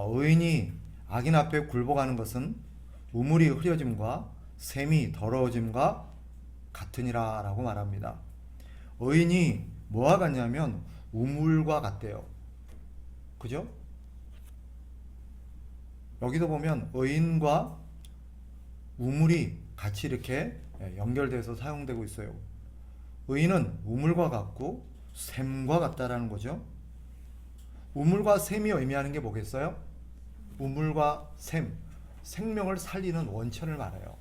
의인이 악인 앞에 굴복하는 것은 우물이 흐려짐과 샘이 더러워짐과 같으니라 라고 말합니다. 의인이 뭐와 같냐면 우물과 같대요. 그죠? 여기도 보면 의인과 우물이 같이 이렇게 연결돼서 사용되고 있어요. 의인은 우물과 같고 샘과 같다라는 거죠. 우물과 샘이 의미하는 게 뭐겠어요? 우물과 샘, 생명을 살리는 원천을 말해요.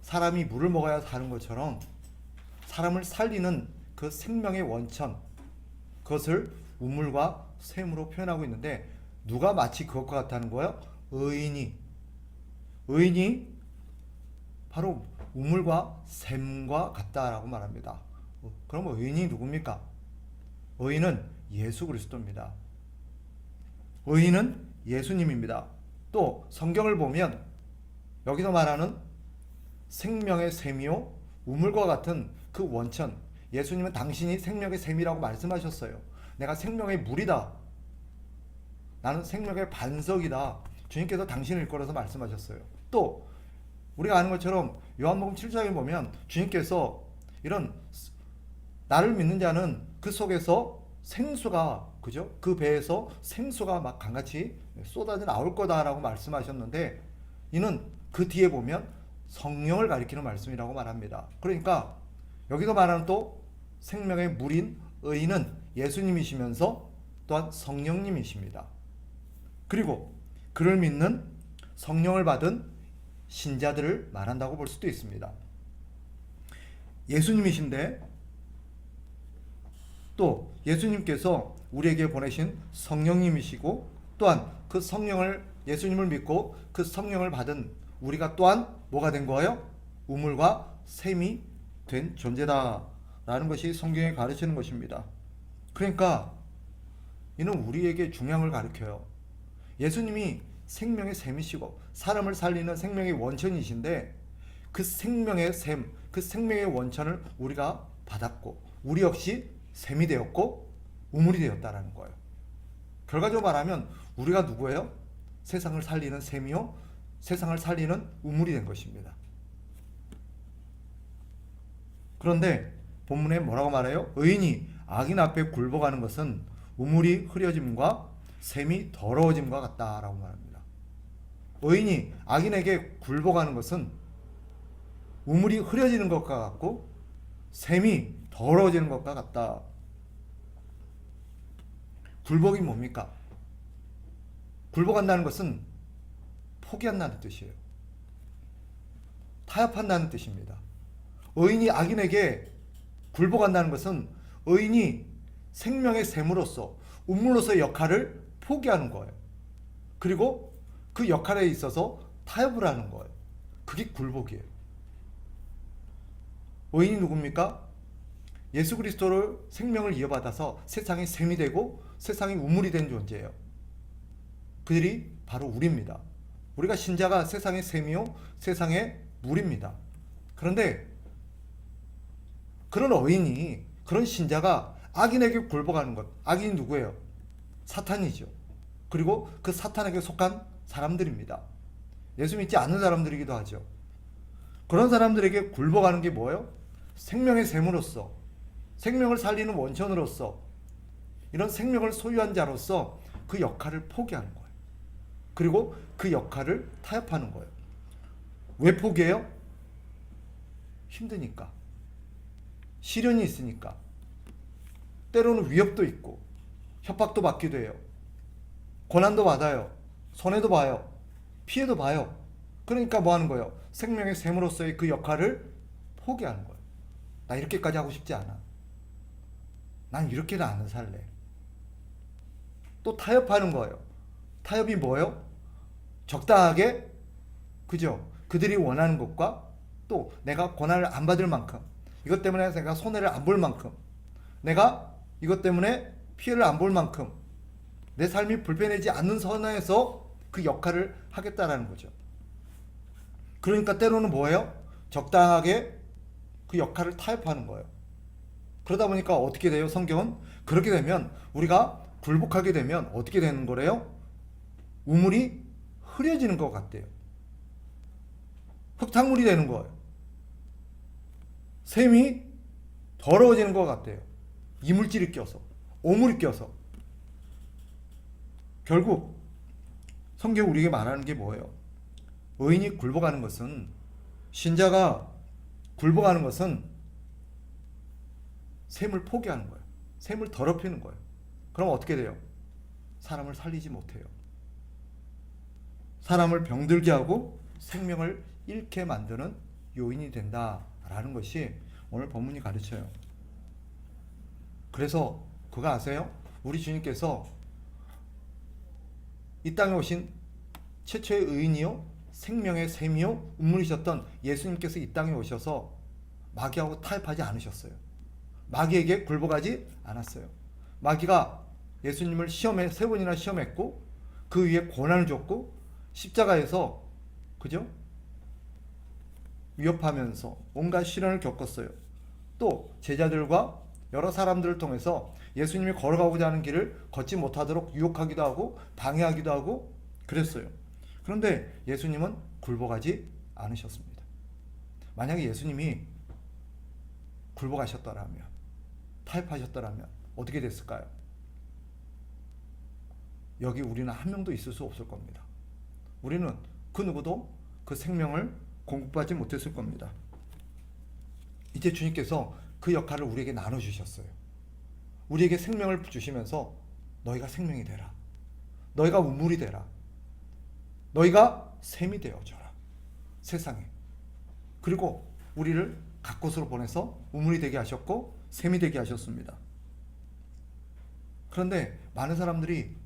사람이 물을 먹어야 사는 것처럼 사람을 살리는 그 생명의 원천, 그것을 우물과 샘으로 표현하고 있는데, 누가 마치 그것과 같다는 거예요? 의인이 바로 우물과 샘과 같다라고 말합니다. 그럼 의인이 누굽니까? 의인은 예수 그리스도입니다. 의인은 예수님입니다. 또 성경을 보면 여기서 말하는 생명의 샘이요 우물과 같은 그 원천, 예수님은 당신이 생명의 샘이라고 말씀하셨어요. 내가 생명의 물이다, 나는 생명의 반석이다, 주님께서 당신을 이끌어서 말씀하셨어요. 또 우리가 아는 것처럼 요한복음 7장에 보면 주님께서 이런 나를 믿는 자는 그 속에서 생수가, 그죠? 그 배에서 생수가 막 강같이 쏟아져 나올 거다라고 말씀하셨는데, 이는 그 뒤에 보면 성령을 가리키는 말씀이라고 말합니다. 그러니까 여기서 말하는 또 생명의 물인 의인은 예수님이시면서 또한 성령님이십니다. 그리고 그를 믿는 성령을 받은 신자들을 말한다고 볼 수도 있습니다. 예수님이신데 또 예수님께서 우리에게 보내신 성령님이시고, 또한 그 성령을, 예수님을 믿고 그 성령을 받은 우리가 또한 뭐가 된 거예요? 우물과 샘이 된 존재다라는 것이 성경에 가르치는 것입니다. 그러니까 이는 우리에게 중요한 걸 가르쳐요. 예수님이 생명의 샘이시고 사람을 살리는 생명의 원천이신데, 그 생명의 샘, 그 생명의 원천을 우리가 받았고 우리 역시 샘이 되었고 우물이 되었다라는 거예요. 결과적으로 말하면 우리가 누구예요? 세상을 살리는 샘이요 세상을 살리는 우물이 된 것입니다. 그런데 본문에 뭐라고 말해요? 의인이 악인 앞에 굴복하는 것은 우물이 흐려짐과 샘이 더러워짐과 같다라고 말합니다. 의인이 악인에게 굴복하는 것은 우물이 흐려지는 것과 같고 샘이 더러워지는 것과 같다. 굴복이 뭡니까? 굴복한다는 것은 포기한다는 뜻이에요. 타협한다는 뜻입니다. 의인이 악인에게 굴복한다는 것은 의인이 생명의 샘으로서 우물로서의 역할을 포기하는 거예요. 그리고 그 역할에 있어서 타협을 하는 거예요. 그게 굴복이에요. 의인이 누굽니까? 예수 그리스도를 생명을 이어받아서 세상의 샘이 되고 세상의 우물이 된 존재예요. 그들이 바로 우리입니다. 우리가 신자가 세상의 샘이요 세상의 물입니다. 그런데 그런 의인이, 그런 신자가 악인에게 굴복하는 것, 악인이 누구예요? 사탄이죠. 그리고 그 사탄에게 속한 사람들입니다. 예수 믿지 않는 사람들이기도 하죠. 그런 사람들에게 굴복하는 게 뭐예요? 생명의 샘으로서, 생명을 살리는 원천으로서, 이런 생명을 소유한 자로서 그 역할을 포기하는 거예요. 그리고 그 역할을 타협하는 거예요. 왜 포기해요? 힘드니까, 시련이 있으니까, 때로는 위협도 있고 협박도 받기도 해요. 고난도 받아요. 손해도 봐요. 피해도 봐요. 그러니까 뭐 하는 거예요? 생명의 샘으로서의 그 역할을 포기하는 거예요. 나 이렇게까지 하고 싶지 않아. 난 이렇게는 안 살래. 또 타협하는 거예요. 타협이 뭐예요? 적당하게, 그죠? 그들이 원하는 것과 또 내가 고난을 안 받을 만큼, 이것 때문에 내가 손해를 안 볼 만큼, 내가 이것 때문에 피해를 안 볼 만큼 내 삶이 불편하지 않는 선에서 그 역할을 하겠다라는 거죠. 그러니까 때로는 뭐예요? 적당하게 그 역할을 타협하는 거예요. 그러다 보니까 어떻게 돼요? 성경은 그렇게 되면, 우리가 굴복하게 되면 어떻게 되는 거래요? 우물이 흐려지는 것 같대요. 흙탕물이 되는 거예요. 샘이 더러워지는 것 같대요. 이물질이 껴서, 오물이 껴서. 결국 성경이 우리에게 말하는 게 뭐예요? 의인이 굴복하는 것은, 신자가 굴복하는 것은 샘을 포기하는 거예요. 샘을 더럽히는 거예요. 그럼 어떻게 돼요? 사람을 살리지 못해요. 사람을 병들게 하고 생명을 잃게 만드는 요인이 된다라는 것이 오늘 본문이 가르쳐요. 그래서 그거 아세요? 우리 주님께서 이 땅에 오신 최초의 의인이요 생명의 샘이요 우물이셨던 예수님께서 이 땅에 오셔서 마귀하고 타협하지 않으셨어요. 마귀에게 굴복하지 않았어요. 마귀가 예수님을 시험에 세 번이나 시험했고 그 위에 고난을 줬고 십자가에서 그죠? 위협하면서 온갖 시련을 겪었어요. 또 제자들과 여러 사람들을 통해서 예수님이 걸어가고자 하는 길을 걷지 못하도록 유혹하기도 하고 방해하기도 하고 그랬어요. 그런데 예수님은 굴복하지 않으셨습니다. 만약에 예수님이 굴복하셨더라면, 타협하셨더라면 어떻게 됐을까요? 여기 우리는 한 명도 있을 수 없을 겁니다. 우리는 그 누구도 그 생명을 공급받지 못했을 겁니다. 이제 주님께서 그 역할을 우리에게 나눠주셨어요. 우리에게 생명을 주시면서 너희가 생명이 되라. 너희가 우물이 되라. 너희가 샘이 되어줘라. 세상에. 그리고 우리를 각 곳으로 보내서 우물이 되게 하셨고 샘이 되게 하셨습니다. 그런데 많은 사람들이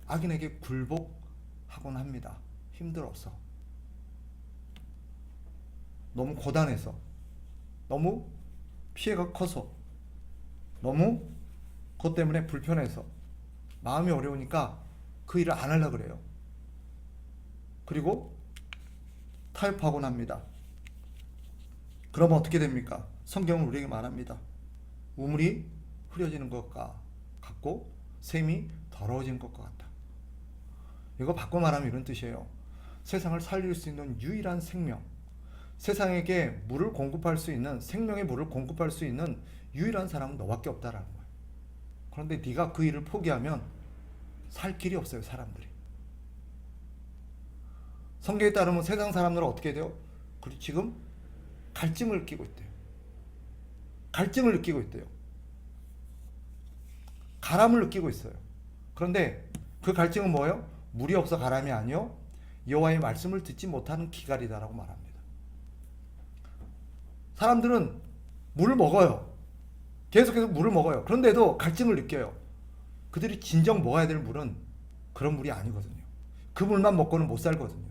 악인에게 굴복하곤 합니다. 힘들어서. 너무 고단해서. 너무 피해가 커서. 너무 그것 때문에 불편해서. 마음이 어려우니까 그 일을 안 하려고 그래요. 그리고 타협하곤 합니다. 그러면 어떻게 됩니까? 성경은 우리에게 말합니다. 우물이 흐려지는 것과 같고 샘이 더러워지는 것과 같다. 이거 바꿔 말하면 이런 뜻이에요. 세상을 살릴 수 있는 유일한 생명, 세상에게 물을 공급할 수 있는, 생명의 물을 공급할 수 있는 유일한 사람은 너밖에 없다라는 거예요. 그런데 네가 그 일을 포기하면 살 길이 없어요, 사람들이. 성경에 따르면 세상 사람들은 어떻게 돼요? 지금 갈증을 느끼고 있대요. 갈증을 느끼고 있대요. 가람을 느끼고 있어요. 그런데 그 갈증은 뭐예요? 물이 없어 가람이 아니요 여호와의 말씀을 듣지 못하는 기갈이다라고 말합니다. 사람들은 물을 먹어요. 계속해서 물을 먹어요. 그런데도 갈증을 느껴요. 그들이 진정 먹어야 될 물은 그런 물이 아니거든요. 그 물만 먹고는 못 살거든요.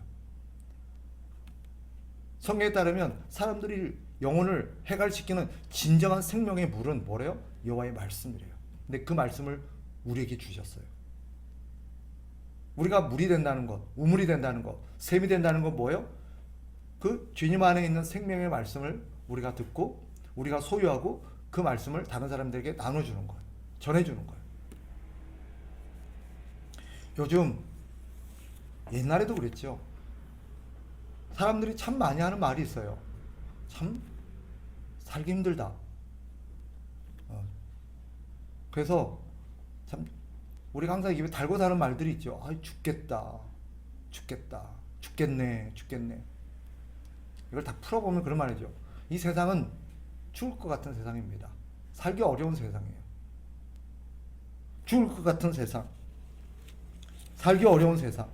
성경에 따르면 사람들이 영혼을 해갈시키는 진정한 생명의 물은 뭐래요? 여호와의 말씀이래요. 근데 그 말씀을 우리에게 주셨어요. 우리가 물이 된다는 것, 우물이 된다는 것, 샘이 된다는 건 뭐예요? 그 주님 안에 있는 생명의 말씀을 우리가 듣고 우리가 소유하고 그 말씀을 다른 사람들에게 나눠주는 거예요. 전해주는 거예요. 요즘 옛날에도 그랬죠. 사람들이 참 많이 하는 말이 있어요. 참 살기 힘들다. 그래서 참 우리가 항상 입에 달고 사는 말들이 있죠. 아, 죽겠다. 죽겠다. 죽겠네. 죽겠네. 이걸 다 풀어보면 그런 말이죠. 이 세상은 죽을 것 같은 세상입니다. 살기 어려운 세상이에요. 죽을 것 같은 세상. 살기 어려운 세상.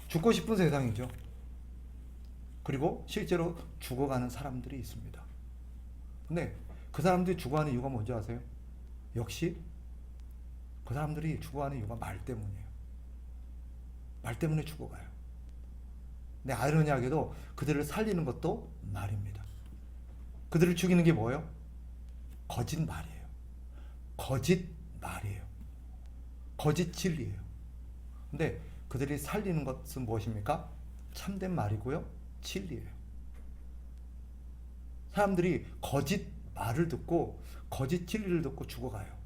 죽고 싶은 세상이죠. 그리고 실제로 죽어가는 사람들이 있습니다. 근데 그 사람들이 죽어가는 이유가 뭔지 아세요? 역시 그 사람들이 죽어가는 이유가 말 때문이에요. 말 때문에 죽어가요. 근데 아이러니하게도 그들을 살리는 것도 말입니다. 그들을 죽이는 게 뭐예요? 거짓말이에요. 거짓말이에요. 거짓 진리예요. 근데 그들이 살리는 것은 무엇입니까? 참된 말이고요. 진리예요. 사람들이 거짓 말을 듣고 거짓 진리를 듣고 죽어가요.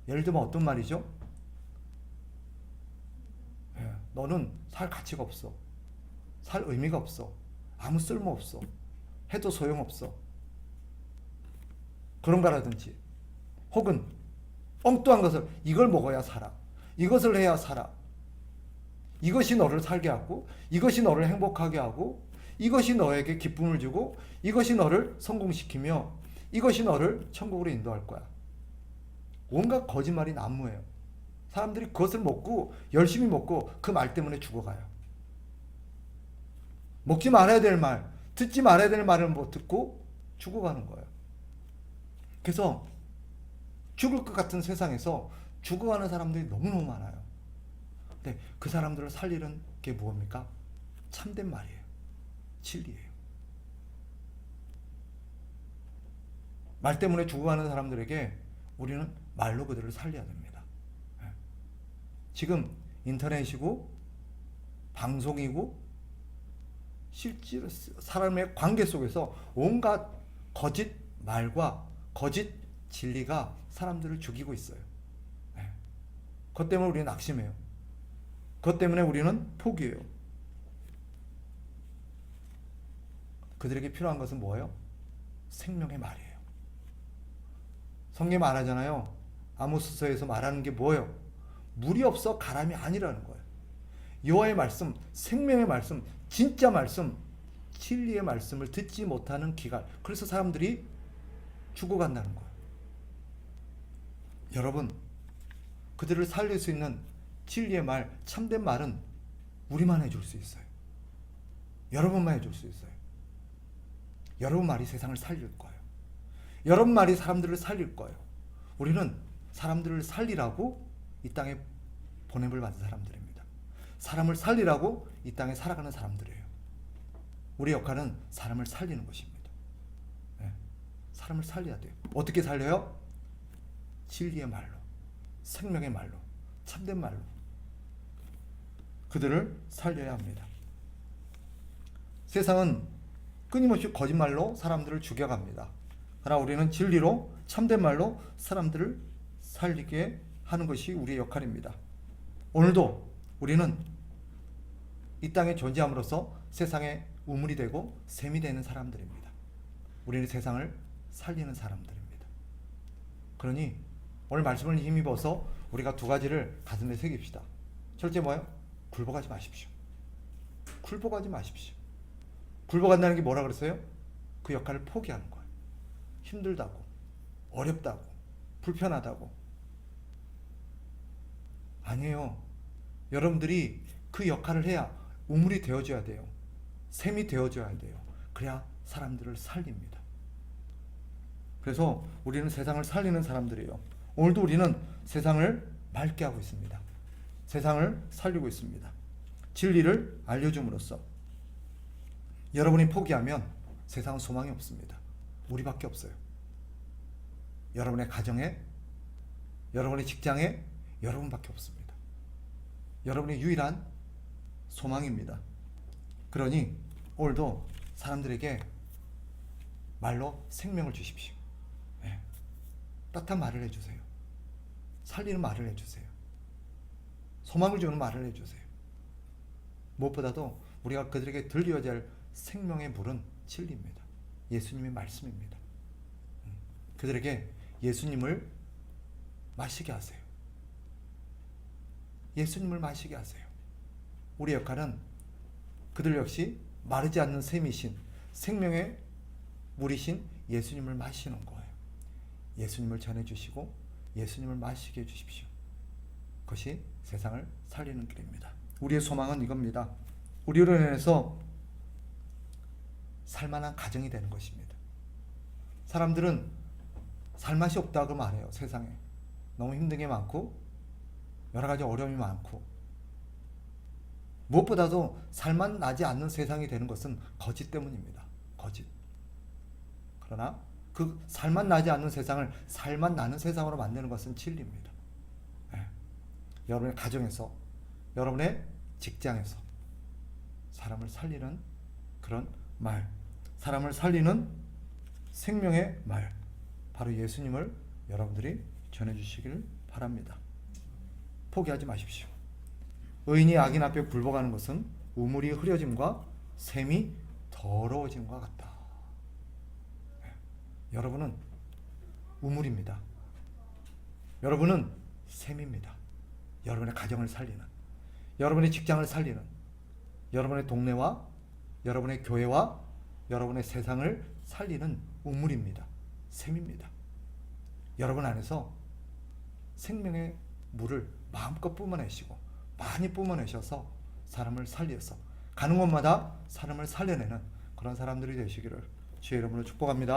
예를 들면 어떤 말이죠? 너는 살 가치가 없어. 살 의미가 없어. 아무 쓸모 없어. 해도 소용없어. 그런 거라든지, 혹은 엉뚱한 것을, 이걸 먹어야 살아, 이것을 해야 살아, 이것이 너를 살게 하고, 이것이 너를 행복하게 하고, 이것이 너에게 기쁨을 주고, 이것이 너를 성공시키며, 이것이 너를 천국으로 인도할 거야. 온갖 거짓말이 난무해요. 사람들이 그것을 먹고 열심히 먹고 그 말 때문에 죽어가요. 먹지 말아야 될 말, 듣지 말아야 될 말을 못 듣고 죽어가는 거예요. 그래서 죽을 것 같은 세상에서 죽어가는 사람들이 너무너무 많아요. 근데 그 사람들을 살리는 게 무엇입니까? 참된 말이에요. 진리예요. 말 때문에 죽어가는 사람들에게 우리는 말로 그들을 살려야 됩니다. 지금 인터넷이고 방송이고 실제로 사람의 관계 속에서 온갖 거짓 말과 거짓 진리가 사람들을 죽이고 있어요. 그것 때문에 우리는 낙심해요. 그것 때문에 우리는 포기해요. 그들에게 필요한 것은 뭐예요? 생명의 말이에요. 성경에 말하잖아요. 아모스서에서 말하는 게 뭐예요? 물이 없어 가람이 아니라는 거예요. 여호와의 말씀, 생명의 말씀, 진짜 말씀, 진리의 말씀을 듣지 못하는 기갈. 그래서 사람들이 죽어간다는 거예요. 여러분, 그들을 살릴 수 있는 진리의 말, 참된 말은 우리만 해줄 수 있어요. 여러분만 해줄 수 있어요. 여러분 말이 세상을 살릴 거예요. 여러분 말이 사람들을 살릴 거예요. 우리는 사람들을 살리라고 이 땅에 보냄을 받은 사람들입니다. 사람을 살리라고 이 땅에 살아가는 사람들이에요. 우리 역할은 사람을 살리는 것입니다. 네. 사람을 살려야 돼요. 어떻게 살려요? 진리의 말로, 생명의 말로, 참된 말로 그들을 살려야 합니다. 세상은 끊임없이 거짓말로 사람들을 죽여갑니다. 그러나 우리는 진리로, 참된 말로 사람들을 살리게 하는 것이 우리의 역할입니다. 오늘도 우리는 이 땅에 존재함으로써 세상에 우물이 되고 샘이 되는 사람들입니다. 우리는 세상을 살리는 사람들입니다. 그러니 오늘 말씀을 힘입어서 우리가 두 가지를 가슴에 새깁시다. 첫째 뭐예요? 굴복하지 마십시오. 굴복하지 마십시오. 굴복한다는 게 뭐라 그랬어요? 그 역할을 포기하는 거예요. 힘들다고, 어렵다고, 불편하다고. 아니에요. 여러분들이 그 역할을 해야 우물이 되어줘야 돼요. 샘이 되어줘야 돼요. 그래야 사람들을 살립니다. 그래서 우리는 세상을 살리는 사람들이에요. 오늘도 우리는 세상을 맑게 하고 있습니다. 세상을 살리고 있습니다. 진리를 알려줌으로써 여러분이 포기하면 세상은 소망이 없습니다. 우리밖에 없어요. 여러분의 가정에, 여러분의 직장에 여러분밖에 없습니다. 여러분의 유일한 소망입니다. 그러니 오늘도 사람들에게 말로 생명을 주십시오. 네. 따뜻한 말을 해주세요. 살리는 말을 해주세요. 소망을 주는 말을 해주세요. 무엇보다도 우리가 그들에게 들려야 할 생명의 물은 진리입니다. 예수님의 말씀입니다. 그들에게 예수님을 마시게 하세요. 예수님을 마시게 하세요. 우리 역할은 그들 역시 마르지 않는 샘이신 생명의 물이신 예수님을 마시는 거예요. 예수님을 전해주시고 예수님을 마시게 해주십시오. 그것이 세상을 살리는 길입니다. 우리의 소망은 이겁니다. 우리로 인해서 살만한 가정이 되는 것입니다. 사람들은 살맛이 없다고 말해요. 세상에 너무 힘든 게 많고 여러 가지 어려움이 많고, 무엇보다도 살맛 나지 않는 세상이 되는 것은 거짓 때문입니다. 거짓. 그러나 그 살맛 나지 않는 세상을 살맛 나는 세상으로 만드는 것은 진리입니다. 네. 여러분의 가정에서, 여러분의 직장에서 사람을 살리는 그런 말, 사람을 살리는 생명의 말, 바로 예수님을 여러분들이 전해주시기를 바랍니다. 포기하지 마십시오. 의인이 악인 앞에 굴복하는 것은 우물이 흐려짐과 샘이 더러워짐과 같다. 여러분은 우물입니다. 여러분은 샘입니다. 여러분의 가정을 살리는, 여러분의 직장을 살리는, 여러분의 동네와 여러분의 교회와 여러분의 세상을 살리는 우물입니다. 샘입니다. 여러분 안에서 생명의 물을 마음껏 뿜어내시고 많이 뿜어내셔서 사람을 살려서 가는 곳마다 사람을 살려내는 그런 사람들이 되시기를 주의 이름으로 축복합니다.